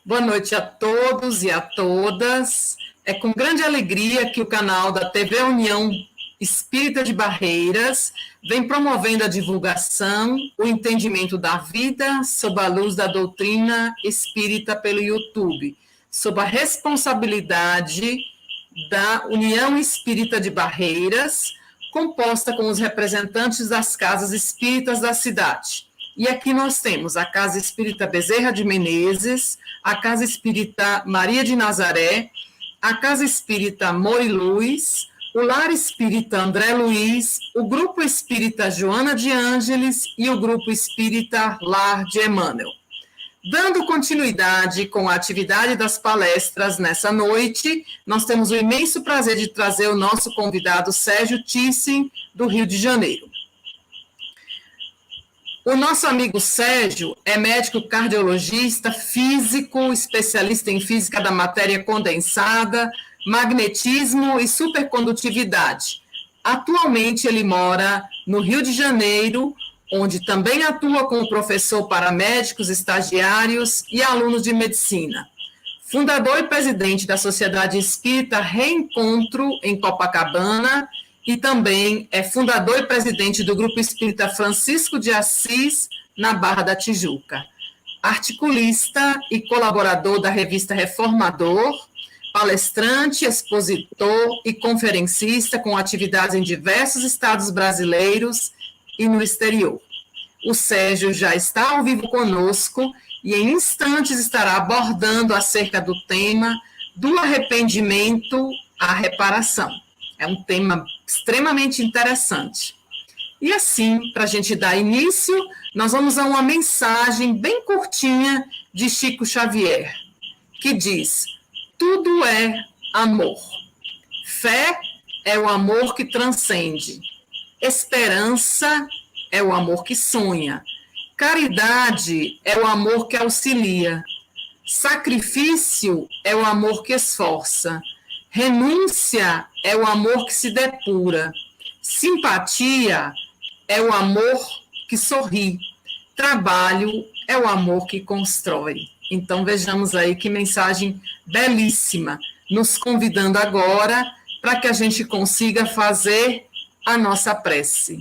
Boa noite a todos e a todas. É com grande alegria que o canal da TV União Espírita de Barreiras vem promovendo a divulgação, o entendimento da vida sob a luz da doutrina espírita pelo YouTube, sob a responsabilidade da União Espírita de Barreiras, composta com os representantes das casas espíritas da cidade. E aqui nós temos a Casa Espírita Bezerra de Menezes, a Casa Espírita Maria de Nazaré, a Casa Espírita Mori Luz, o Lar Espírita André Luiz, o Grupo Espírita Joana de Ângeles e o Grupo Espírita Lar de Emmanuel. Dando continuidade com a atividade das palestras nessa noite, nós temos o imenso prazer de trazer o nosso convidado Sérgio Thyssen, do Rio de Janeiro. O nosso amigo Sérgio é médico cardiologista, físico, especialista em física da matéria condensada, magnetismo e supercondutividade. Atualmente ele mora no Rio de Janeiro, onde também atua como professor para médicos, estagiários e alunos de medicina. Fundador e presidente da Sociedade Espírita Reencontro, em Copacabana, e também é fundador e presidente do Grupo Espírita Francisco de Assis, na Barra da Tijuca. Articulista e colaborador da revista Reformador, palestrante, expositor e conferencista com atividades em diversos estados brasileiros e no exterior. O Sérgio já está ao vivo conosco e em instantes estará abordando acerca do tema do arrependimento à reparação. É um tema extremamente interessante. E assim, para a gente dar início, nós vamos a uma mensagem bem curtinha de Chico Xavier, que diz: tudo é amor. Fé é o amor que transcende. Esperança é o amor que sonha. Caridade é o amor que auxilia. Sacrifício é o amor que esforça. Renúncia é o amor que se depura. Simpatia é o amor que sorri. Trabalho é o amor que constrói. Então vejamos aí que mensagem belíssima, nos convidando agora para que a gente consiga fazer a nossa prece.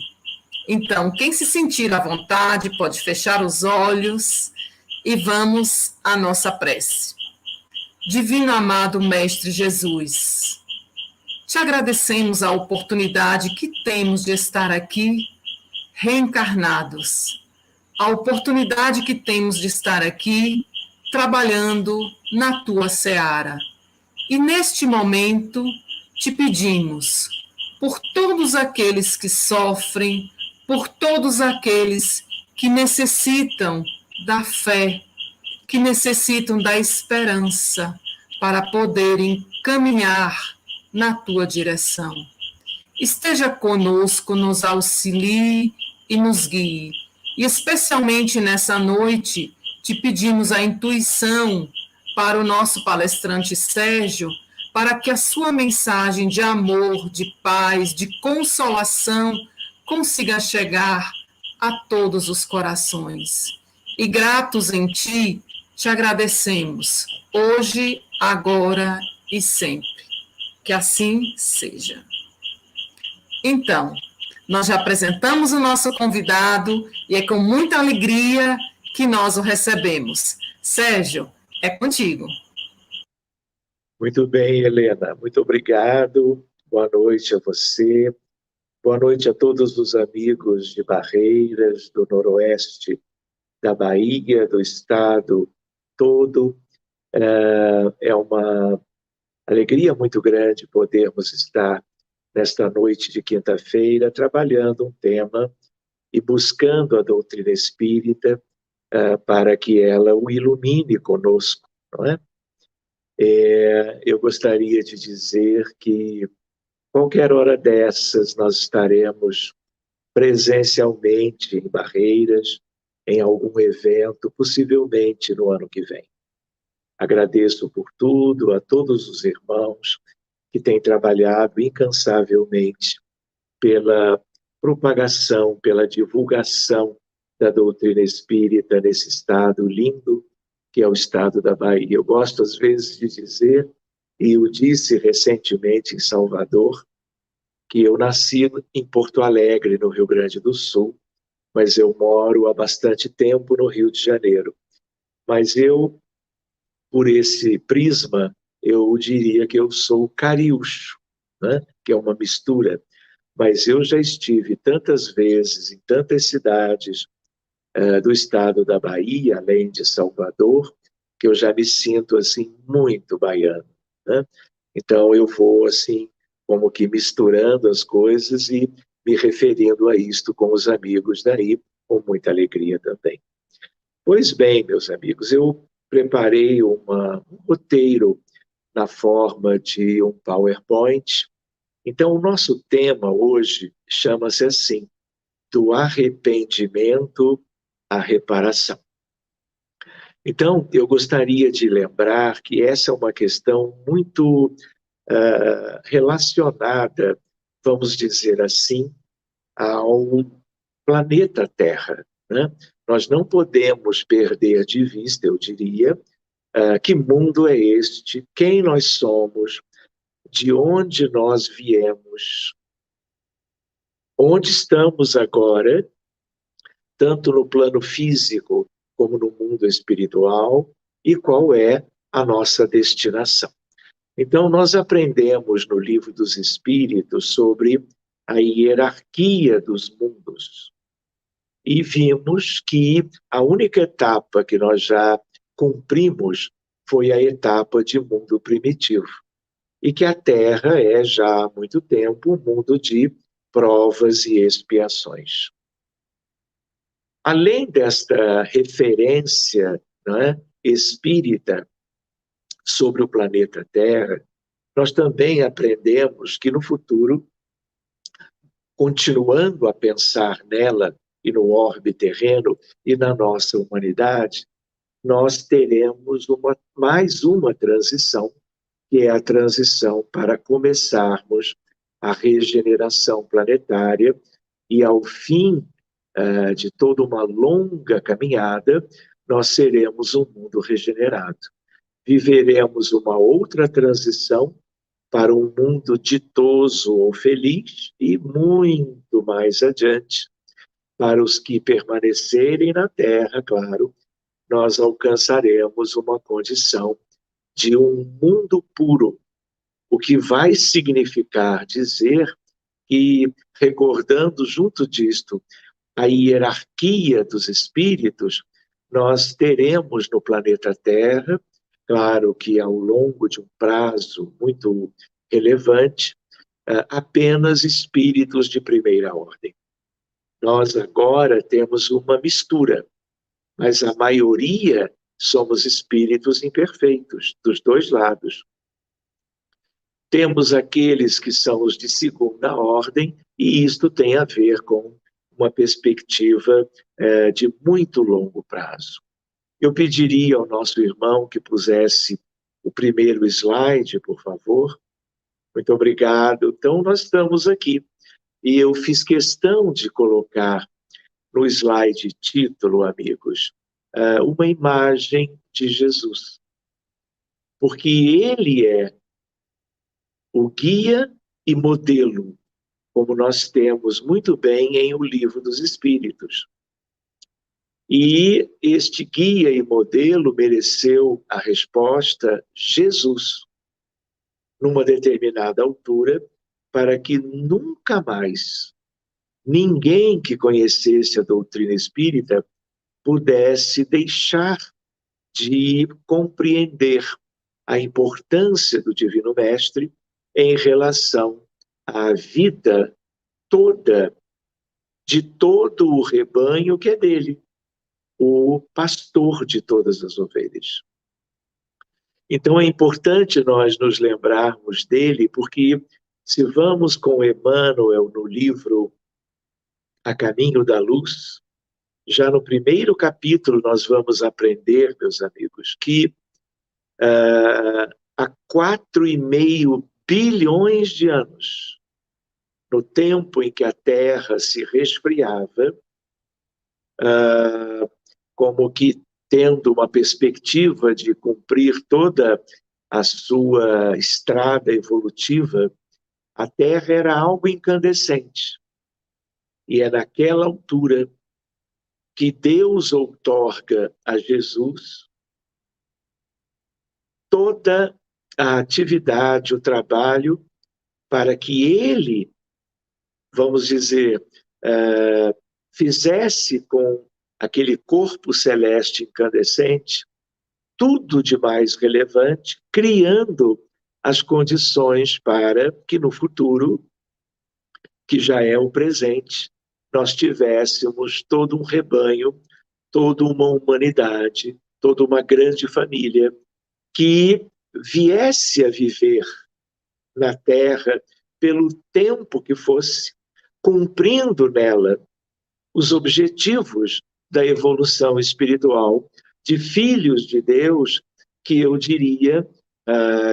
Então, quem se sentir à vontade pode fechar os olhos e vamos à nossa prece. Divino amado Mestre Jesus, te agradecemos a oportunidade que temos de estar aqui reencarnados, a oportunidade que temos de estar aqui trabalhando na tua seara. E neste momento te pedimos, por todos aqueles que sofrem, por todos aqueles que necessitam da fé, que necessitam da esperança para poderem caminhar na tua direção. Esteja conosco, nos auxilie e nos guie. E especialmente nessa noite, te pedimos a intuição para o nosso palestrante Sérgio, para que a sua mensagem de amor, de paz, de consolação consiga chegar a todos os corações. E gratos em ti, te agradecemos, hoje, agora e sempre. Que assim seja. Então, nós já apresentamos o nosso convidado e é com muita alegria que nós o recebemos. Sérgio, é contigo. Muito bem, Helena. Muito obrigado. Boa noite a você. Boa noite a todos os amigos de Barreiras, do Noroeste da Bahia, do estado todo. É uma alegria muito grande podermos estar nesta noite de quinta-feira trabalhando um tema e buscando a doutrina espírita para que ela o ilumine conosco, não é? Eu gostaria de dizer que qualquer hora dessas nós estaremos presencialmente em Barreiras, em algum evento, possivelmente no ano que vem. Agradeço por tudo a todos os irmãos que têm trabalhado incansavelmente pela propagação, pela divulgação da doutrina espírita nesse estado lindo que é o estado da Bahia. Eu gosto, às vezes, de dizer, e eu disse recentemente em Salvador, que eu nasci em Porto Alegre, no Rio Grande do Sul, mas eu moro há bastante tempo no Rio de Janeiro. Mas eu, por esse prisma, eu diria que eu sou cariúcho, né? Que é uma mistura. Mas eu já estive tantas vezes em tantas cidades do estado da Bahia, além de Salvador, que eu já me sinto assim muito baiano, né? Então eu vou assim como que misturando as coisas e me referindo a isto com os amigos daí, com muita alegria também. Pois bem, meus amigos, eu preparei um roteiro na forma de um PowerPoint. Então, o nosso tema hoje chama-se assim, do arrependimento à reparação. Então, eu gostaria de lembrar que essa é uma questão muito relacionada, vamos dizer assim, ao planeta Terra, né? Nós não podemos perder de vista, eu diria, que mundo é este, quem nós somos, de onde nós viemos, onde estamos agora, tanto no plano físico como no mundo espiritual, e qual é a nossa destinação. Então, nós aprendemos no Livro dos Espíritos sobre a hierarquia dos mundos. E vimos que a única etapa que nós já cumprimos foi a etapa de mundo primitivo. E que a Terra é, já há muito tempo, um mundo de provas e expiações. Além desta referência, né, espírita sobre o planeta Terra, nós também aprendemos que no futuro, continuando a pensar nela e no orbe terreno e na nossa humanidade, nós teremos mais uma transição, que é a transição para começarmos a regeneração planetária e, ao fim de toda uma longa caminhada, nós seremos um mundo regenerado. Viveremos uma outra transição para um mundo ditoso ou feliz e muito mais adiante, para os que permanecerem na Terra, claro, nós alcançaremos uma condição de um mundo puro, o que vai significar dizer que, recordando junto disto a hierarquia dos espíritos, nós teremos no planeta Terra, claro que ao longo de um prazo muito relevante, apenas espíritos de primeira ordem. Nós agora temos uma mistura, mas a maioria somos espíritos imperfeitos, dos dois lados. Temos aqueles que são os de segunda ordem, e isto tem a ver com uma perspectiva de muito longo prazo. Eu pediria ao nosso irmão que pusesse o primeiro slide, por favor. Muito obrigado. Então, nós estamos aqui. E eu fiz questão de colocar no slide título, amigos, uma imagem de Jesus. Porque ele é o guia e modelo, como nós temos muito bem em O Livro dos Espíritos. E este guia e modelo mereceu a resposta Jesus, numa determinada altura, para que nunca mais ninguém que conhecesse a doutrina espírita pudesse deixar de compreender a importância do Divino Mestre em relação à vida toda de todo o rebanho que é dele, o pastor de todas as ovelhas. Então é importante nós nos lembrarmos dele, porque se vamos com Emmanuel no livro A Caminho da Luz, já no primeiro capítulo nós vamos aprender, meus amigos, que há 4,5 bilhões de anos, no tempo em que a Terra se resfriava, como que tendo uma perspectiva de cumprir toda a sua estrada evolutiva, a Terra era algo incandescente. E é naquela altura que Deus outorga a Jesus toda a atividade, o trabalho, para que ele, vamos dizer, fizesse com aquele corpo celeste incandescente tudo de mais relevante, criando as condições para que no futuro, que já é o presente, nós tivéssemos todo um rebanho, toda uma humanidade, toda uma grande família que viesse a viver na Terra pelo tempo que fosse, cumprindo nela os objetivos da evolução espiritual de filhos de Deus, que eu diria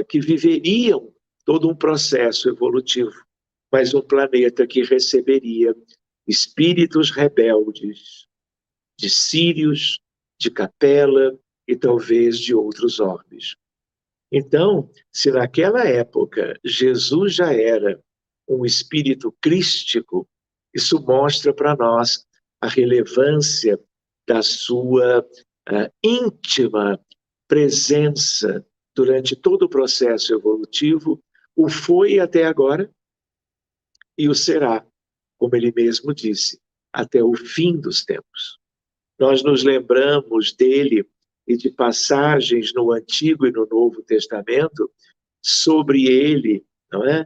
que viveriam todo um processo evolutivo, mas um planeta que receberia espíritos rebeldes, de Sírios, de Capela e talvez de outros orbes. Então, se naquela época Jesus já era um espírito crístico, isso mostra para nós a relevância da sua íntima presença durante todo o processo evolutivo, o foi até agora e o será, como ele mesmo disse, até o fim dos tempos. Nós nos lembramos dele e de passagens no Antigo e no Novo Testamento sobre ele, não é?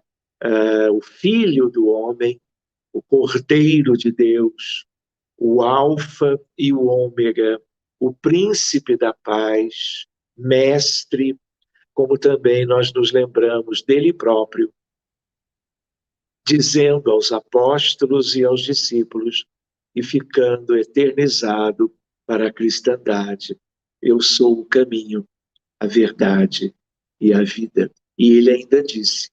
O Filho do Homem, o Cordeiro de Deus, o Alfa e o Ômega, o Príncipe da Paz, Mestre, como também nós nos lembramos dele próprio, dizendo aos apóstolos e aos discípulos, e ficando eternizado para a cristandade: eu sou o caminho, a verdade e a vida. E ele ainda disse: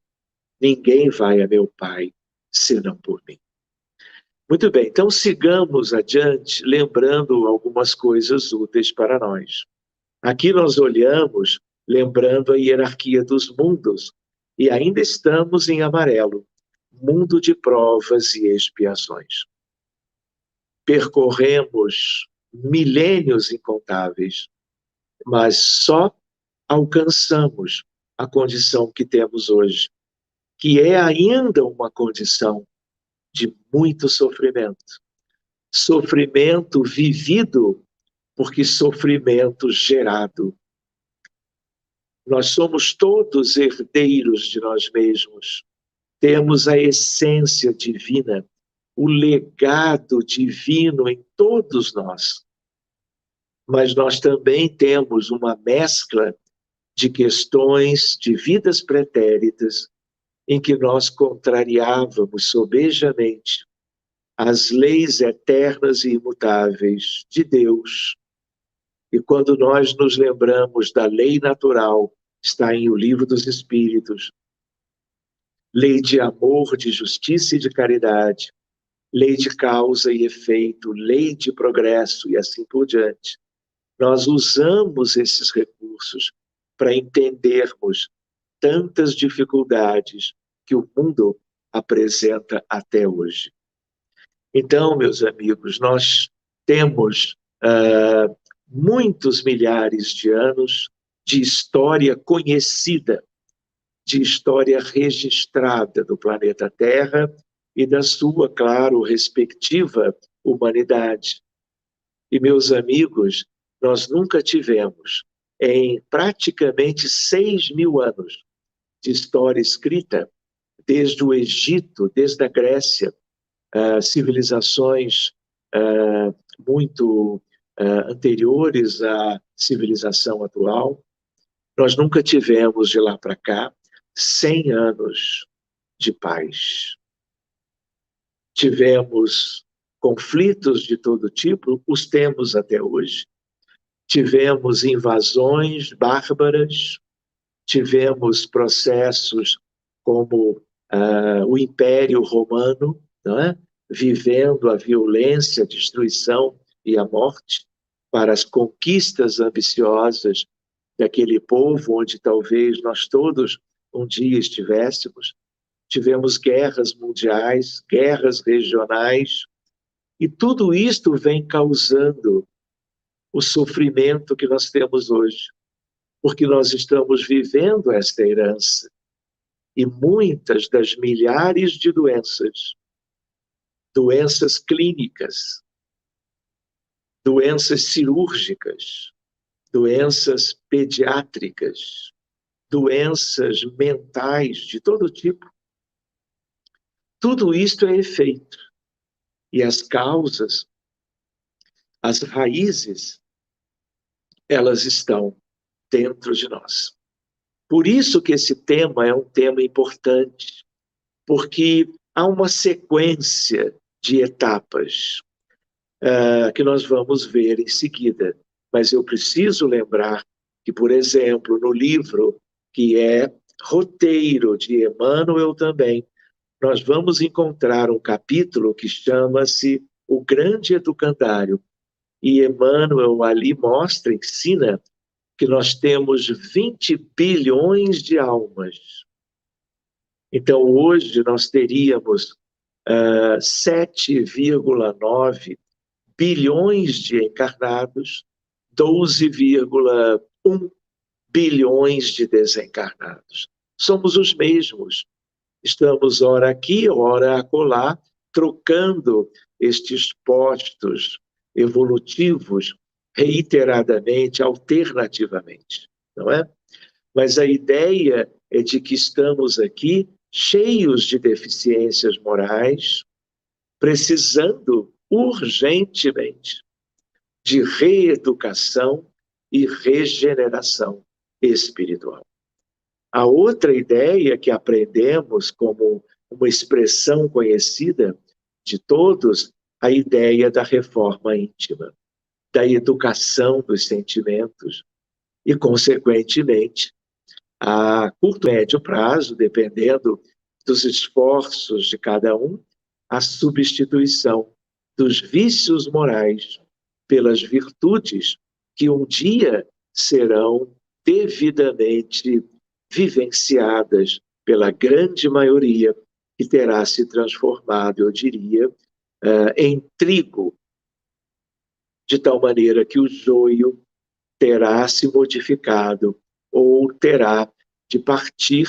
ninguém vai a meu Pai senão por mim. Muito bem, então sigamos adiante, lembrando algumas coisas úteis para nós. Aqui nós olhamos, lembrando a hierarquia dos mundos, e ainda estamos em amarelo, mundo de provas e expiações. Percorremos milênios incontáveis, mas só alcançamos a condição que temos hoje, que é ainda uma condição de muito sofrimento. Sofrimento vivido, porque sofrimento gerado. Nós somos todos herdeiros de nós mesmos. Temos a essência divina, o legado divino em todos nós. Mas nós também temos uma mescla de questões de vidas pretéritas em que nós contrariávamos sobejamente as leis eternas e imutáveis de Deus. E quando nós nos lembramos da lei natural, está em O Livro dos Espíritos, lei de amor, de justiça e de caridade, lei de causa e efeito, lei de progresso e assim por diante. Nós usamos esses recursos para entendermos tantas dificuldades que o mundo apresenta até hoje. Então, meus amigos, nós temos muitos milhares de anos de história conhecida, de história registrada do planeta Terra e da sua, claro, respectiva humanidade. E, meus amigos, nós nunca tivemos, em praticamente 6.000 anos de história escrita, desde o Egito, desde a Grécia, civilizações muito anteriores à civilização atual, nós nunca tivemos de lá para cá 100 anos de paz. Tivemos conflitos de todo tipo, os temos até hoje. Tivemos invasões bárbaras, tivemos processos como o Império Romano, não é? Vivendo a violência, a destruição e a morte. para as conquistas ambiciosas daquele povo onde talvez nós todos um dia estivéssemos. Tivemos guerras mundiais, guerras regionais, e tudo isto vem causando o sofrimento que nós temos hoje, porque nós estamos vivendo esta herança. E muitas das milhares de doenças, doenças clínicas, doenças cirúrgicas, doenças pediátricas, doenças mentais de todo tipo, tudo isto é efeito. E as causas, as raízes, elas estão dentro de nós. Por isso que esse tema é um tema importante, porque há uma sequência de etapas que nós vamos ver em seguida. Mas eu preciso lembrar que, por exemplo, no livro que é Roteiro, de Emmanuel também, nós vamos encontrar um capítulo que chama-se O Grande Educandário. E Emmanuel ali mostra, ensina, que nós temos 20 bilhões de almas. Então, hoje, nós teríamos 7,9 bilhões de encarnados, 12,1 bilhões de desencarnados. Somos os mesmos. Estamos ora aqui, ora acolá, trocando estes postos evolutivos reiteradamente, alternativamente, não é? Mas a ideia é de que estamos aqui cheios de deficiências morais, precisando urgentemente de reeducação e regeneração espiritual. A outra ideia que aprendemos como uma expressão conhecida de todos, a ideia da reforma íntima, da educação dos sentimentos e, consequentemente, a curto e médio prazo, dependendo dos esforços de cada um, a substituição dos vícios morais pelas virtudes que um dia serão devidamente vivenciadas pela grande maioria, que terá se transformado, eu diria, em trigo, de tal maneira que o joio terá se modificado ou terá de partir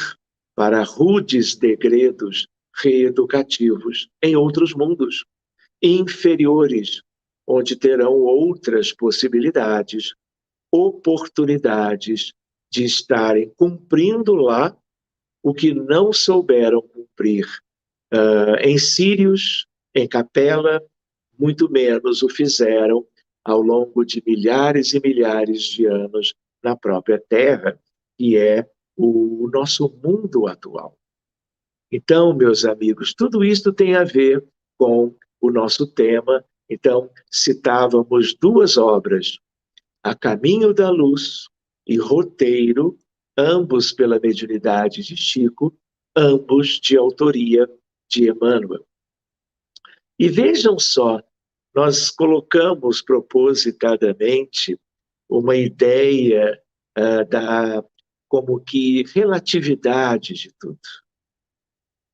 para rudes degredos reeducativos em outros mundos inferiores, onde terão outras possibilidades, oportunidades de estarem cumprindo lá o que não souberam cumprir em Sírios, em Capela, muito menos o fizeram ao longo de milhares e milhares de anos na própria Terra, que é o nosso mundo atual. Então, meus amigos, tudo isso tem a ver com o nosso tema. Então, citávamos duas obras, A Caminho da Luz e Roteiro, ambos pela mediunidade de Chico, ambos de autoria de Emmanuel. E vejam só, nós colocamos propositadamente uma ideia da como que relatividade de tudo.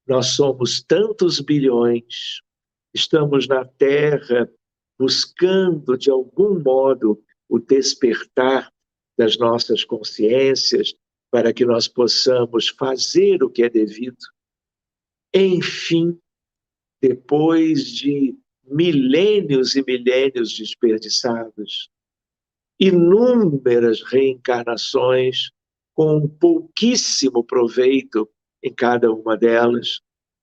Nós somos tantos bilhões, estamos na Terra buscando, de algum modo, o despertar das nossas consciências para que nós possamos fazer o que é devido. Enfim, depois de milênios e milênios desperdiçados, inúmeras reencarnações com pouquíssimo proveito em cada uma delas,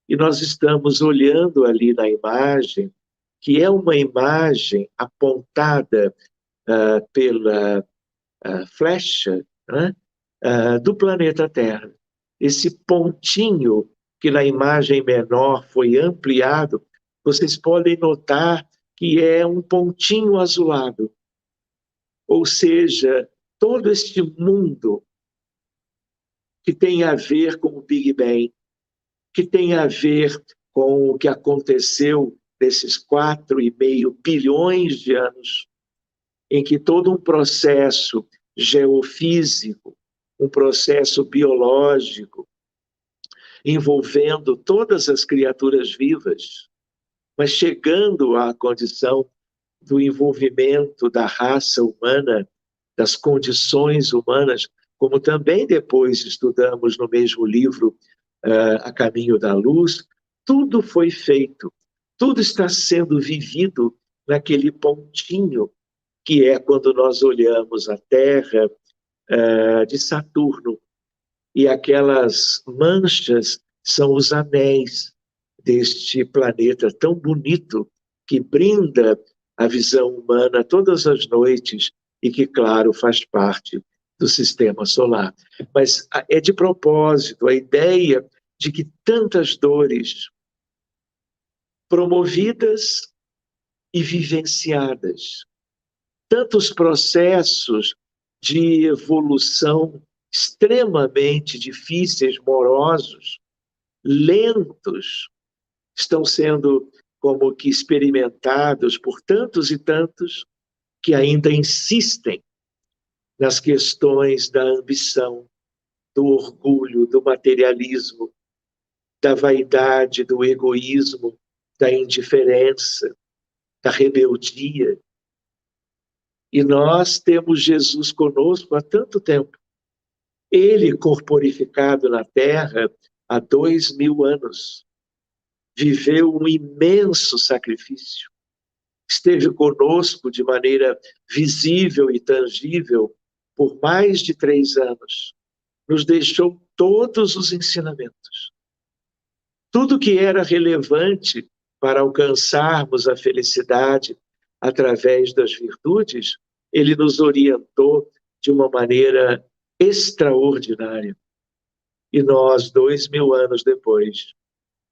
e nós estamos olhando ali na imagem, que é uma imagem apontada pela flecha, né, do planeta Terra. Esse pontinho que na imagem menor foi ampliado, vocês podem notar que é um pontinho azulado. Ou seja, todo este mundo que tem a ver com o Big Bang, que tem a ver com o que aconteceu nesses 4,5 bilhões de anos, em que todo um processo geofísico, um processo biológico, envolvendo todas as criaturas vivas, mas chegando à condição do envolvimento da raça humana, das condições humanas, como também depois estudamos no mesmo livro, A Caminho da Luz, tudo foi feito, tudo está sendo vivido naquele pontinho que é quando nós olhamos a Terra de Saturno, e aquelas manchas são os anéis deste planeta tão bonito que brinda a visão humana todas as noites e que, claro, faz parte do sistema solar. Mas é de propósito a ideia de que tantas dores promovidas e vivenciadas, tantos processos de evolução extremamente difíceis, morosos, lentos, estão sendo como que experimentados por tantos e tantos que ainda insistem nas questões da ambição, do orgulho, do materialismo, da vaidade, do egoísmo, da indiferença, da rebeldia. E nós temos Jesus conosco há tanto tempo. Ele, corporificado na Terra há 2000 anos, viveu um imenso sacrifício. Esteve conosco de maneira visível e tangível por mais de 3 anos. Nos deixou todos os ensinamentos. Tudo que era relevante para alcançarmos a felicidade através das virtudes, ele nos orientou de uma maneira extraordinária. E nós, 2000 anos depois,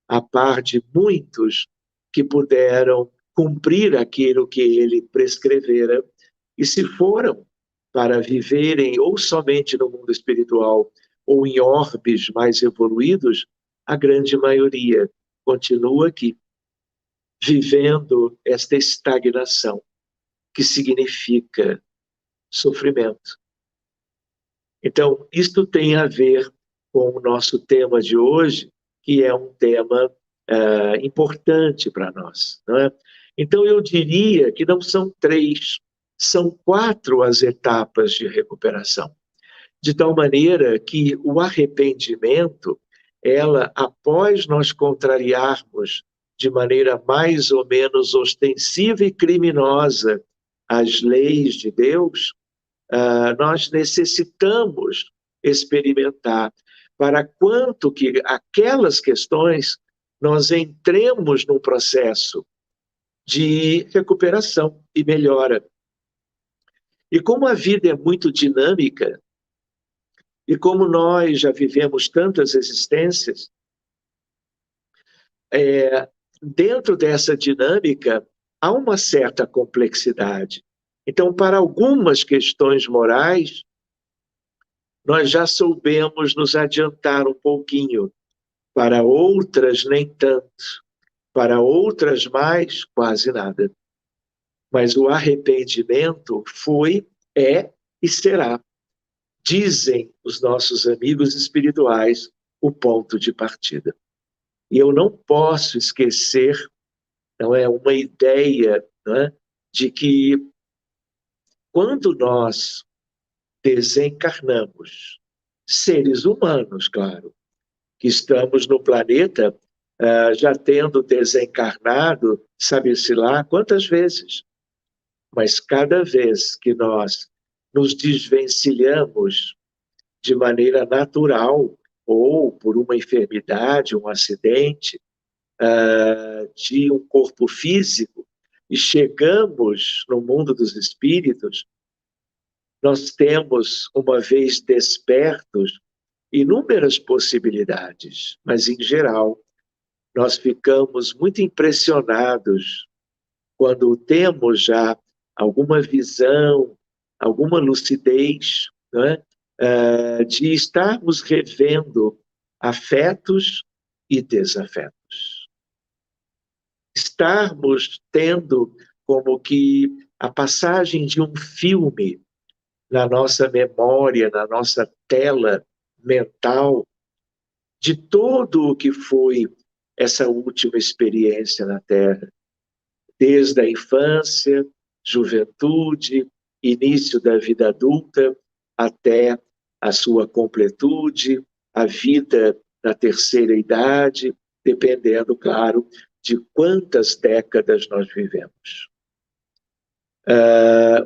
a par de muitos que puderam cumprir aquilo que ele prescrevera e se foram para viverem ou somente no mundo espiritual ou em orbes mais evoluídos, a grande maioria continua aqui, vivendo esta estagnação, que significa sofrimento. Então, isto tem a ver com o nosso tema de hoje, que é um tema importante para nós, não é? Então, eu diria que não são 3, são 4 as etapas de recuperação. De tal maneira que o arrependimento, ela, após nós contrariarmos de maneira mais ou menos ostensiva e criminosa as leis de Deus, nós necessitamos experimentar para quanto que aquelas questões nós entremos num processo de recuperação e melhora. E como a vida é muito dinâmica, e como nós já vivemos tantas existências, dentro dessa dinâmica há uma certa complexidade. Então, para algumas questões morais, nós já soubemos nos adiantar um pouquinho. Para outras, nem tanto. Para outras, mais, quase nada. Mas o arrependimento foi, é e será, dizem os nossos amigos espirituais, o ponto de partida. E eu não posso esquecer, não é uma ideia, não é, de que quando nós desencarnamos, seres humanos, claro, que estamos no planeta já tendo desencarnado, sabe-se lá quantas vezes, mas cada vez que nós nos desvencilhamos de maneira natural ou por uma enfermidade, um acidente, de um corpo físico e chegamos no mundo dos espíritos, nós temos, uma vez despertos, inúmeras possibilidades, mas, em geral, nós ficamos muito impressionados quando temos já alguma visão, alguma lucidez, não é? De estarmos revendo afetos e desafetos. Estarmos tendo como que a passagem de um filme na nossa memória, na nossa tela mental, de todo o que foi essa última experiência na Terra, desde a infância, juventude, início da vida adulta, até a sua completude, a vida na terceira idade, dependendo, claro, de quantas décadas nós vivemos.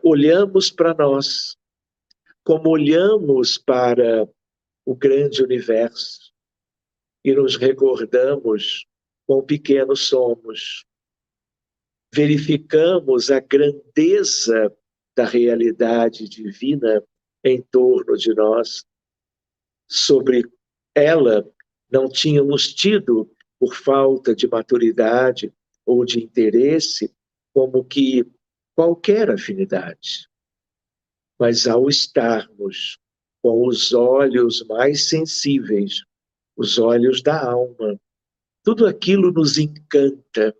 Olhamos para nós, como olhamos para o grande universo, e nos recordamos quão pequenos somos. Verificamos a grandeza da realidade divina em torno de nós. Sobre ela não tínhamos tido, por falta de maturidade ou de interesse, como que qualquer afinidade. Mas ao estarmos com os olhos mais sensíveis, os olhos da alma, tudo aquilo nos encanta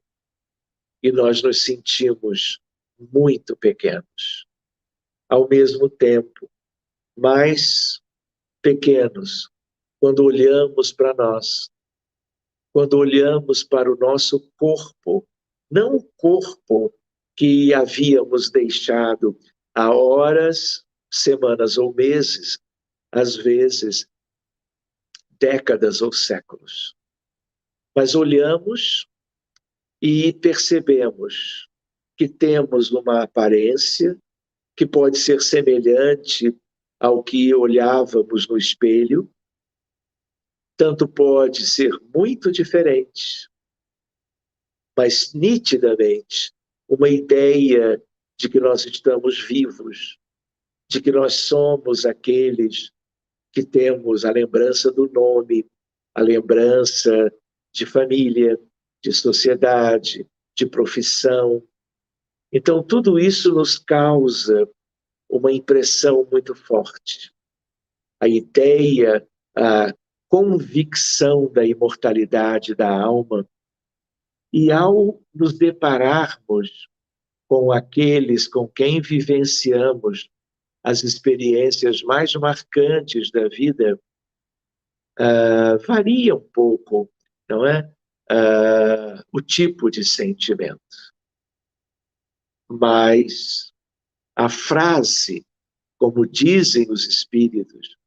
e nós nos sentimos muito pequenos. Ao mesmo tempo, mais pequenos, quando olhamos para nós, quando olhamos para o nosso corpo, não o corpo que havíamos deixado há horas, semanas ou meses, às vezes décadas ou séculos. Mas olhamos e percebemos que temos uma aparência que pode ser semelhante ao que olhávamos no espelho, tanto pode ser muito diferente, mas nitidamente uma ideia de que nós estamos vivos, de que nós somos aqueles que temos a lembrança do nome, a lembrança de família, de sociedade, de profissão. Então, tudo isso nos causa uma impressão muito forte. A ideia, a convicção da imortalidade da alma. E ao nos depararmos com aqueles com quem vivenciamos as experiências mais marcantes da vida, varia um pouco, não é? O tipo de sentimento. Mas a frase, como dizem os espíritos,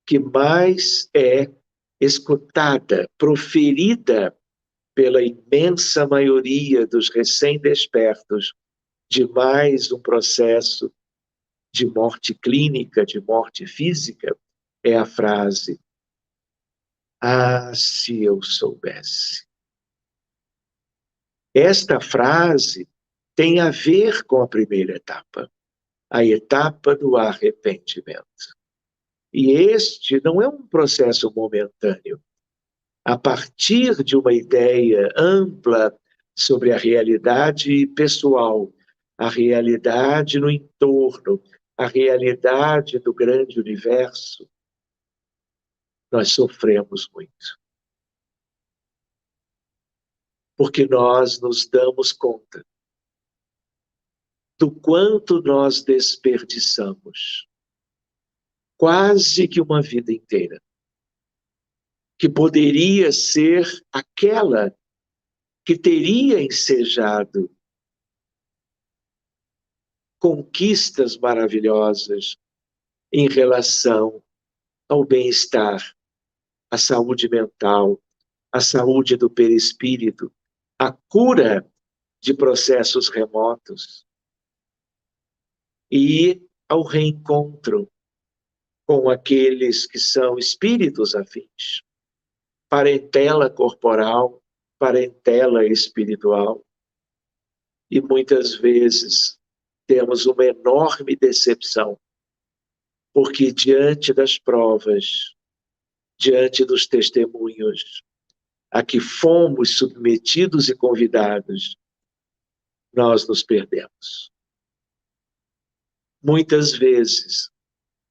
que mais é escutada, proferida pela imensa maioria dos recém-despertos de mais um processo de morte clínica, de morte física, é a frase: "Ah, se eu soubesse". Esta frase tem a ver com a primeira etapa, a etapa do arrependimento. E este não é um processo momentâneo. A partir de uma ideia ampla sobre a realidade pessoal, a realidade no entorno, a realidade do grande universo, nós sofremos muito. Porque nós nos damos conta do quanto nós desperdiçamos quase que uma vida inteira, que poderia ser aquela que teria ensejado conquistas maravilhosas em relação ao bem-estar, à saúde mental, à saúde do perispírito, à cura de processos remotos e ao reencontro com aqueles que são espíritos afins, parentela corporal, parentela espiritual. E muitas vezes temos uma enorme decepção, porque diante das provas, diante dos testemunhos a que fomos submetidos e convidados, nós nos perdemos. Muitas vezes,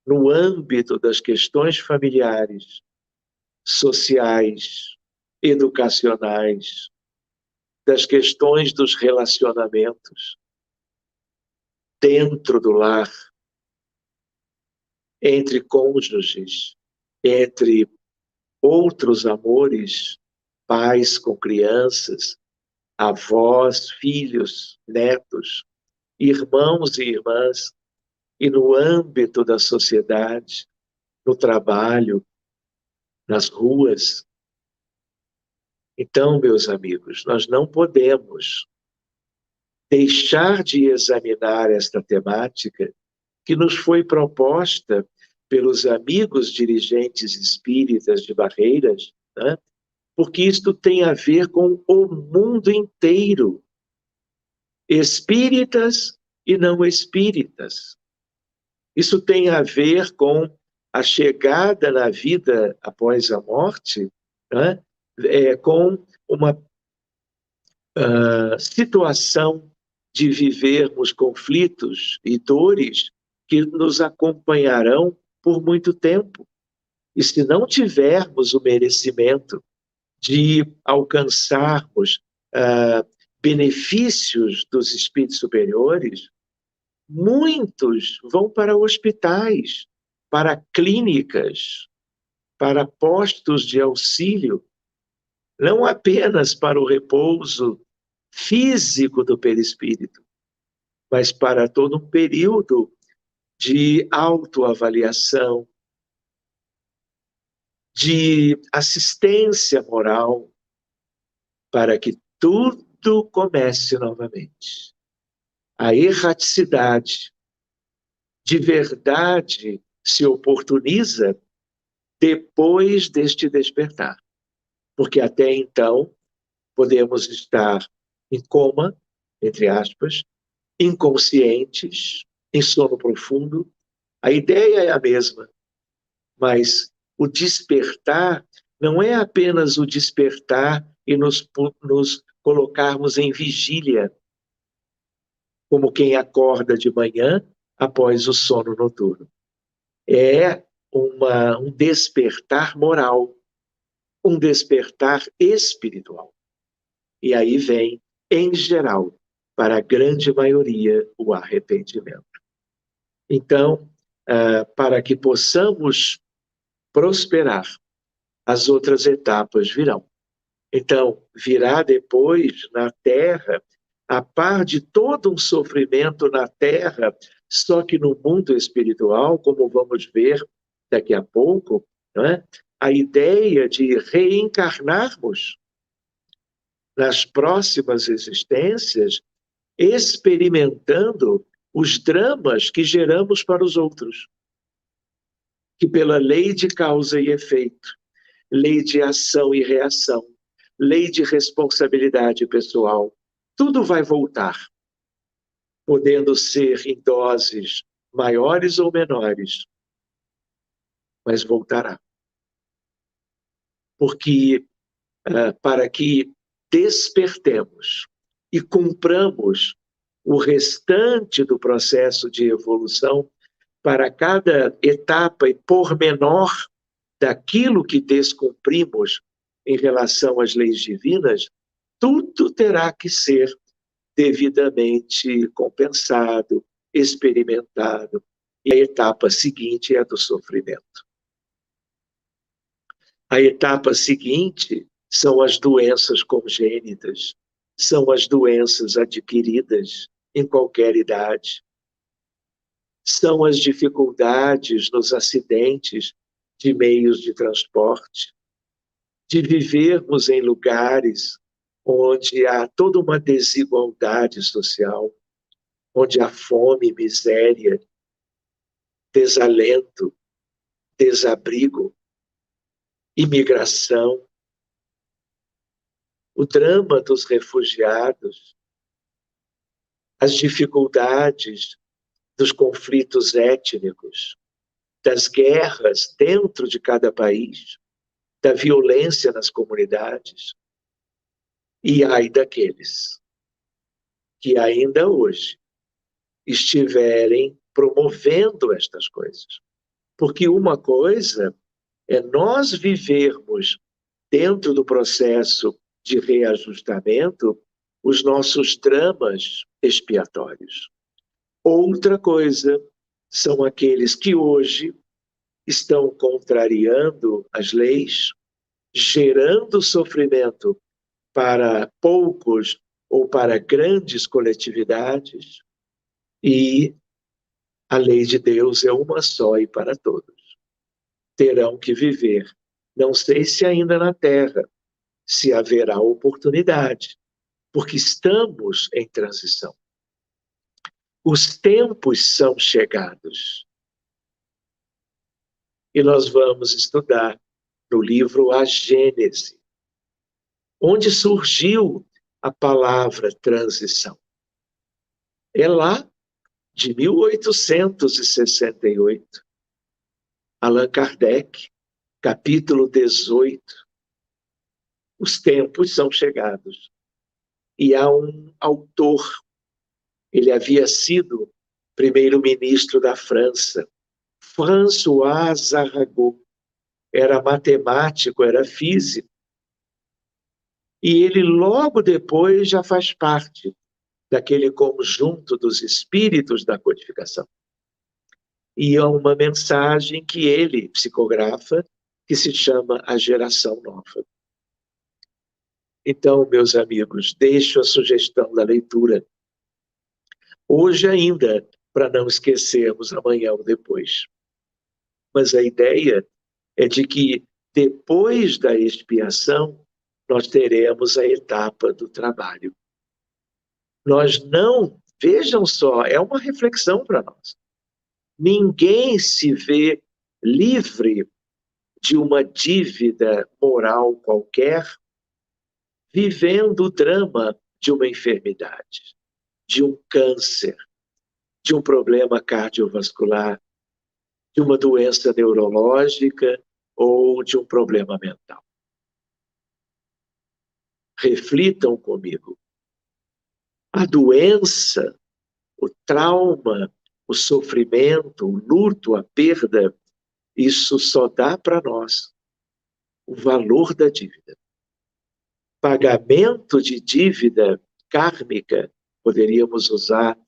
no âmbito das questões familiares, sociais, educacionais, das questões dos relacionamentos, dentro do lar, entre cônjuges, entre outros amores, pais com crianças, avós, filhos, netos, irmãos e irmãs, e no âmbito da sociedade, no trabalho, nas ruas. Então, meus amigos, nós não podemos deixar de examinar esta temática que nos foi proposta pelos amigos dirigentes espíritas de Barreiras, né? Porque isto tem a ver com o mundo inteiro, espíritas e não espíritas. Isso tem a ver com a chegada na vida após a morte, né? Com uma situação de vivermos conflitos e dores que nos acompanharão por muito tempo. E se não tivermos o merecimento de alcançarmos benefícios dos espíritos superiores, muitos vão para hospitais, para clínicas, para postos de auxílio, não apenas para o repouso físico do perispírito, mas para todo um período de autoavaliação, de assistência moral, para que tudo comece novamente. A erraticidade de verdade se oportuniza depois deste despertar. Porque até então podemos estar em coma, entre aspas, inconscientes, em sono profundo. A ideia é a mesma, mas o despertar não é apenas o despertar e nos colocarmos em vigília, como quem acorda de manhã após o sono noturno. É um despertar moral, um despertar espiritual. E aí vem, em geral, para a grande maioria, o arrependimento. Então, para que possamos prosperar, as outras etapas virão. Então, virá depois na Terra, a par de todo um sofrimento na Terra, só que no mundo espiritual, como vamos ver daqui a pouco, não é? A ideia de reencarnarmos nas próximas existências, experimentando os dramas que geramos para os outros, que pela lei de causa e efeito, lei de ação e reação, lei de responsabilidade pessoal, tudo vai voltar, podendo ser em doses maiores ou menores, mas voltará. Porque para que despertemos e cumpramos o restante do processo de evolução, para cada etapa e pormenor daquilo que descumprimos em relação às leis divinas, tudo terá que ser devidamente compensado, experimentado. E a etapa seguinte é a do sofrimento. A etapa seguinte são as doenças congênitas, são as doenças adquiridas em qualquer idade, são as dificuldades nos acidentes de meios de transporte, de vivermos em lugares onde há toda uma desigualdade social, onde há fome, miséria, desalento, desabrigo, imigração, o drama dos refugiados, as dificuldades dos conflitos étnicos, das guerras dentro de cada país, da violência nas comunidades. E ai daqueles que ainda hoje estiverem promovendo estas coisas. Porque uma coisa é nós vivermos dentro do processo de reajustamento os nossos dramas expiatórios. Outra coisa são aqueles que hoje estão contrariando as leis, gerando sofrimento para poucos ou para grandes coletividades, e a lei de Deus é uma só e para todos. Terão que viver. Não sei se ainda na Terra, se haverá oportunidade, porque estamos em transição. Os tempos são chegados. E nós vamos estudar no livro A Gênese, onde surgiu a palavra transição. É lá de 1868, Allan Kardec, capítulo 18. Os tempos são chegados. E há um autor, ele havia sido primeiro-ministro da França, François Arago, era matemático, era físico. E ele logo depois já faz parte daquele conjunto dos espíritos da codificação. E há uma mensagem que ele psicografa, que se chama A Geração Nova. Então, meus amigos, deixo a sugestão da leitura. Hoje ainda, para não esquecermos amanhã ou depois. Mas a ideia é de que depois da expiação, nós teremos a etapa do trabalho. Nós não, vejam só, é uma reflexão para nós. Ninguém se vê livre de uma dívida moral qualquer, vivendo o drama de uma enfermidade, de um câncer, de um problema cardiovascular, de uma doença neurológica ou de um problema mental. Reflitam comigo. A doença, o trauma, o sofrimento, o luto, a perda, isso só dá para nós o valor da dívida. Pagamento de dívida kármica, poderíamos usar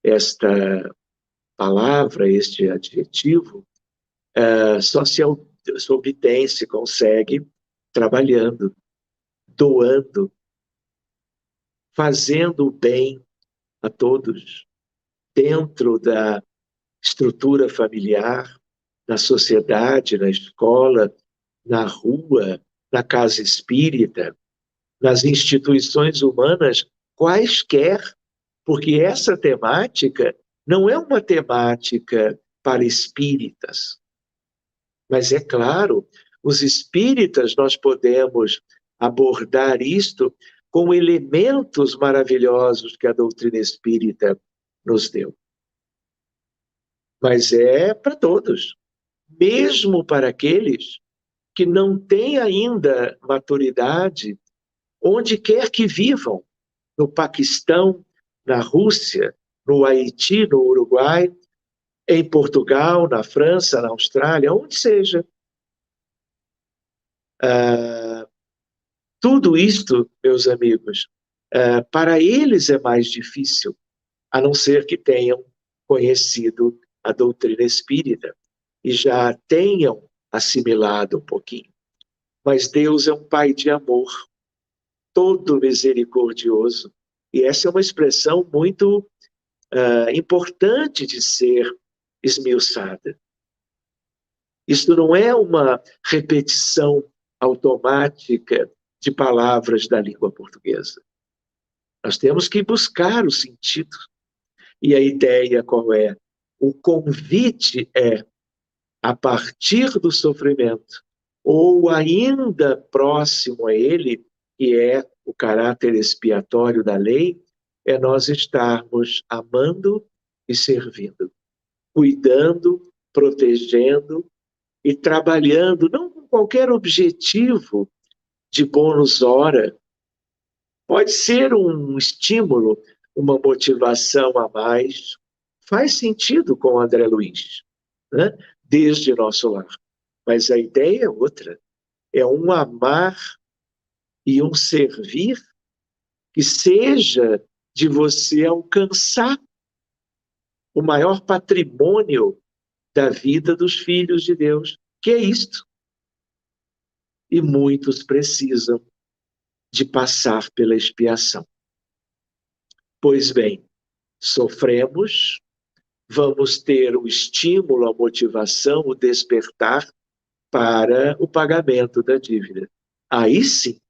esta palavra, este adjetivo, só se obtém, se consegue, trabalhando, doando, fazendo o bem a todos, dentro da estrutura familiar, na sociedade, na escola, na rua, na casa espírita, nas instituições humanas, quaisquer, porque essa temática não é uma temática para espíritas. Mas é claro, os espíritas nós podemos abordar isto com elementos maravilhosos que a doutrina espírita nos deu. Mas é para todos, mesmo para aqueles que não têm ainda maturidade, onde quer que vivam, no Paquistão, na Rússia, no Haiti, no Uruguai, em Portugal, na França, na Austrália, onde seja. Tudo isto, meus amigos, para eles é mais difícil, a não ser que tenham conhecido a doutrina espírita e já tenham assimilado um pouquinho. Mas Deus é um Pai de amor, todo misericordioso, e essa é uma expressão muito importante de ser esmiuçada. Isso não é uma repetição automática de palavras da língua portuguesa. Nós temos que buscar o sentido. E a ideia qual é? O convite é, a partir do sofrimento, ou ainda próximo a ele, que é o caráter expiatório da lei, é nós estarmos amando e servindo, cuidando, protegendo e trabalhando, não com qualquer objetivo de bônus hora. Pode ser um estímulo, uma motivação a mais. Faz sentido com André Luiz, né? Desde nosso lar. Mas a ideia é outra. É um amar e um servir que seja de você alcançar o maior patrimônio da vida dos filhos de Deus, que é isto. E muitos precisam de passar pela expiação. Pois bem, sofremos, vamos ter o estímulo, a motivação, o despertar para o pagamento da dívida. Aí sim,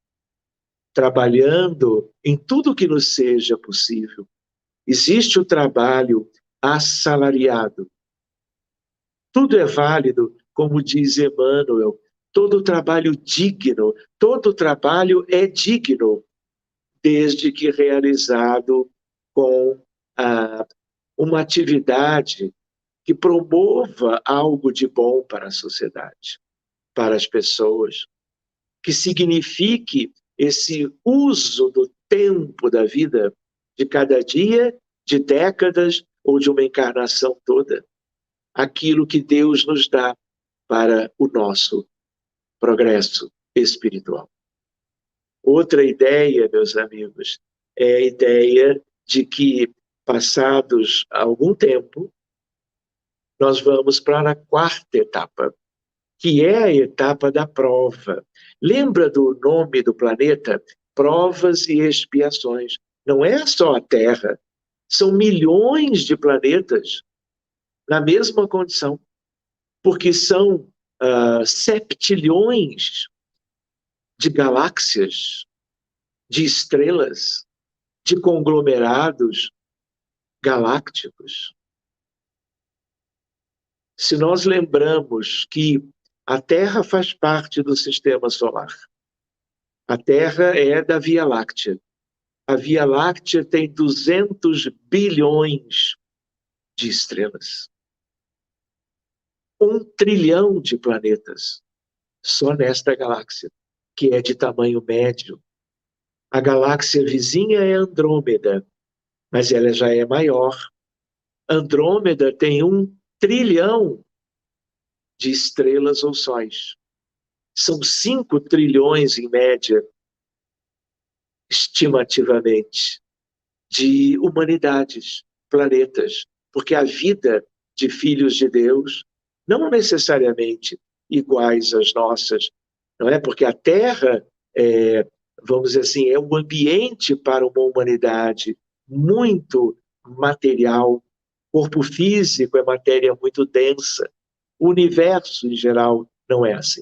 trabalhando em tudo que nos seja possível. Existe o trabalho assalariado. Tudo é válido, como diz Emmanuel, todo trabalho digno, todo trabalho é digno, desde que realizado com uma atividade que promova algo de bom para a sociedade, para as pessoas, que signifique esse uso do tempo da vida, de cada dia, de décadas ou de uma encarnação toda, aquilo que Deus nos dá para o nosso progresso espiritual. Outra ideia, meus amigos, é a ideia de que, passados algum tempo, nós vamos para a quarta etapa, que é a etapa da prova. Lembra do nome do planeta? Provas e expiações. Não é só a Terra, são milhões de planetas na mesma condição, porque são septilhões de galáxias, de estrelas, de conglomerados galácticos. Se nós lembramos que a Terra faz parte do Sistema Solar, a Terra é da Via Láctea. A Via Láctea tem 200 bilhões de estrelas. 1 trilhão de planetas só nesta galáxia, que é de tamanho médio. A galáxia vizinha é Andrômeda, mas ela já é maior. Andrômeda tem 1 trilhão de estrelas ou sóis. São 5 trilhões, em média, estimativamente, de humanidades, planetas, porque a vida de filhos de Deus não necessariamente iguais às nossas, não é? Porque a Terra vamos dizer assim, é um ambiente para uma humanidade muito material. Corpo físico é matéria muito densa. O universo, em geral, não é assim.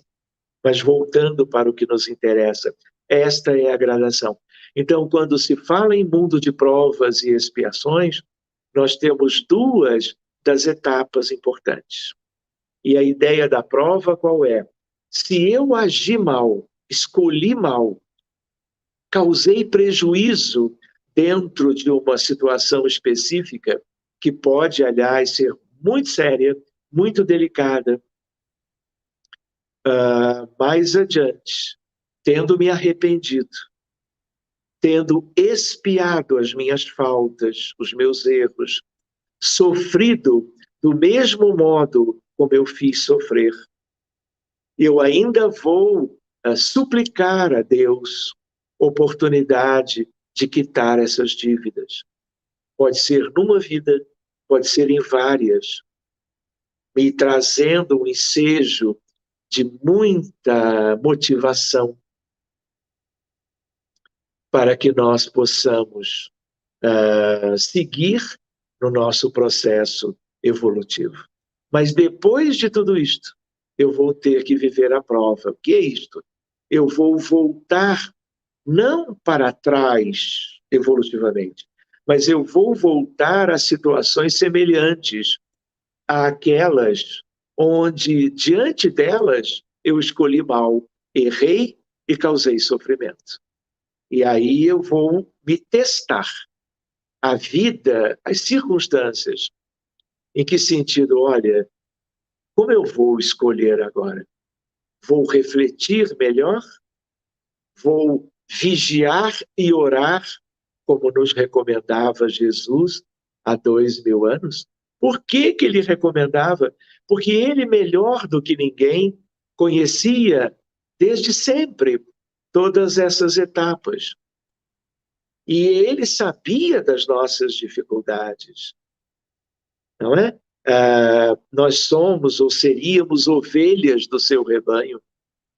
Mas voltando para o que nos interessa, esta é a gradação. Então, quando se fala em mundo de provas e expiações, nós temos duas das etapas importantes. E a ideia da prova qual é? Se eu agi mal, escolhi mal, causei prejuízo dentro de uma situação específica, que pode, aliás, ser muito séria, muito delicada, mais adiante, tendo me arrependido, tendo expiado as minhas faltas, os meus erros, sofrido do mesmo modo como eu fiz sofrer, eu ainda vou suplicar a Deus oportunidade de quitar essas dívidas. Pode ser numa vida, pode ser em várias, me trazendo um ensejo de muita motivação para que nós possamos seguir no nosso processo evolutivo. Mas depois de tudo isto, eu vou ter que viver a prova. O que é isto? Eu vou voltar não para trás evolutivamente, mas eu vou voltar a situações semelhantes àquelas onde, diante delas, eu escolhi mal, errei e causei sofrimento. E aí eu vou me testar. A vida, as circunstâncias. Em que sentido? Olha, como eu vou escolher agora? Vou refletir melhor? Vou vigiar e orar, como nos recomendava Jesus há 2000 anos? Por que ele recomendava? Porque ele, melhor do que ninguém, conhecia desde sempre todas essas etapas. E ele sabia das nossas dificuldades. não é? Nós somos ou seríamos ovelhas do seu rebanho,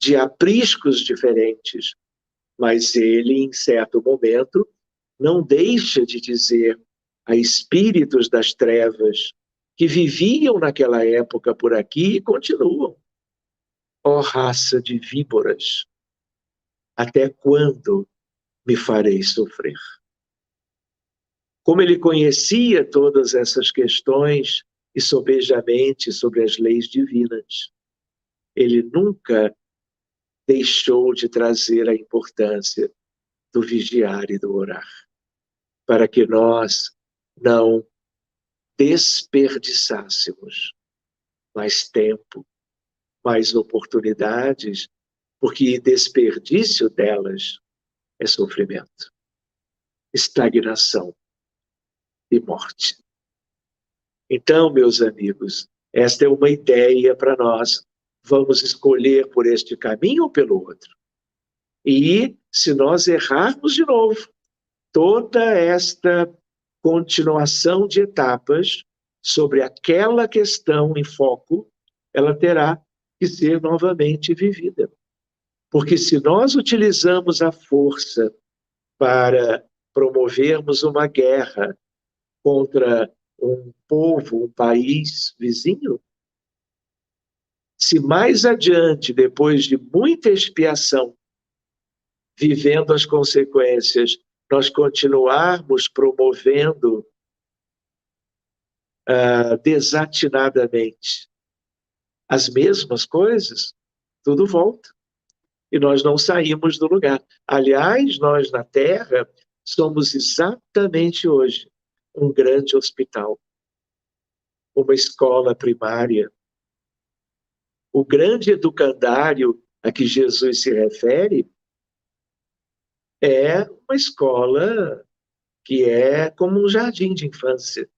de apriscos diferentes, mas ele, em certo momento, não deixa de dizer a espíritos das trevas que viviam naquela época por aqui e continuam: ó raça de víboras, até quando me farei sofrer? Como ele conhecia todas essas questões e sobejamente sobre as leis divinas, ele nunca deixou de trazer a importância do vigiar e do orar, para que nós não desperdiçássemos mais tempo, mais oportunidades, porque desperdício delas é sofrimento, estagnação e morte. Então, meus amigos, esta é uma ideia para nós. Vamos escolher por este caminho ou pelo outro. E, se nós errarmos de novo, toda esta continuação de etapas sobre aquela questão em foco, ela terá que ser novamente vivida. Porque se nós utilizamos a força para promovermos uma guerra contra um povo, um país vizinho, se mais adiante, depois de muita expiação, vivendo as consequências, nós continuarmos promovendo desatinadamente as mesmas coisas, tudo volta. E nós não saímos do lugar. Aliás, nós na Terra somos exatamente hoje um grande hospital, uma escola primária. O grande educandário a que Jesus se refere é uma escola que é como um jardim de infância